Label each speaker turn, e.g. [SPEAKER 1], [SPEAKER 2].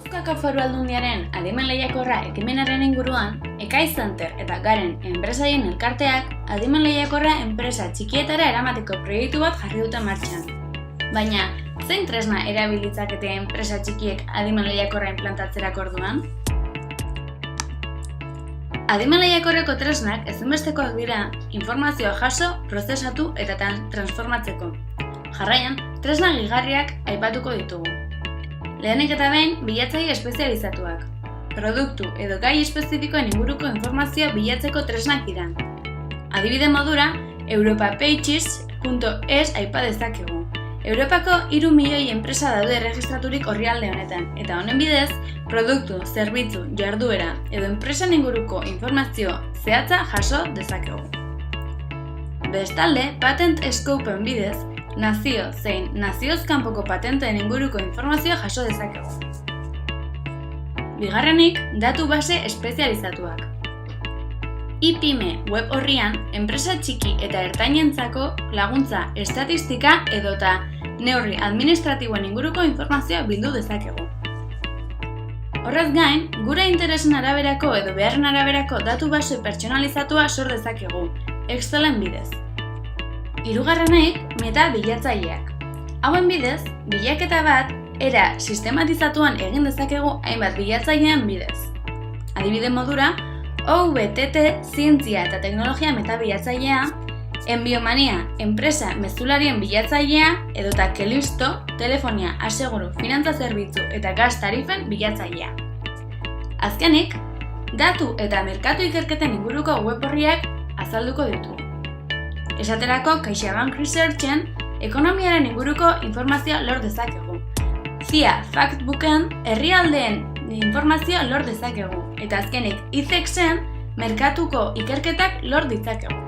[SPEAKER 1] Gipuzkoako Foru Aldundiaren adimen lehiakorra ekimenaren inguruan, Ekai Center eta Garen enpresaien elkarteak adimen lehiakorra enpresa txikietara eramateko proiektu bat jarri dute martxan. Baina, zein tresna erabilitzakete enpresa txikiek adimen lehiakorra inplantatzerako orduan? Adimen lehiakorreko tresnak ezinbestekoak dira informazioa jaso, prozesatu eta transformatzeko. Jarraian, tresna gehigarriak aipatuko ditugu. Lehenik eta behin, bilatzaile espezializatuak. Produktu edo gai espezifikoen inguruko informazioa bilatzeko tresnak dira. Adibide modura, europapages.es aipa dezakegu. Europako 3 milioi enpresa daude erregistraturik orrialde honetan, eta honen bidez, produktu, zerbitzu, jarduera edo enpresan inguruko informazio zehatza jaso dezakegu. Bestalde, patent scopen bidez, nazio zein nazioz kanpoko patenteen inguruko informazioa jaso dezakegu. Bigarrenik, datu base espezializatuak. IPyme web orrian, enpresa txiki eta ertainentzako laguntza estatistika edota neurri administratiboen inguruko informazioa bildu dezakegu. Horrez gain, gure interesen araberako edo beharren araberako datu base pertsonalizatua sor dezakegu, Excelen bidez. Hirugarrenik, meta bilatzaileak. Hauen bidez, bilaketa bat era sistematizatuan egin dezakegu hainbat bilatzaileen bidez. Adibide modura, OVTT zientzia eta teknologia meta bilatzailea, Enbiomania enpresa mezularien bilatzailea edota Kelisto telefonia, aseguru, finantza zerbitzu eta gas tarifen bilatzailea. Azkenik, datu eta merkatu ikerketen inguruko web orriak azalduko ditugu. Esaterako, CaixaBank Researchen ekonomiaren inguruko informazioa lor dezakegu. CIA Factbooken herrialdeen informazioa lor dezakegu. Eta azkenik, ICEXen merkatuko ikerketak lor ditzakegu.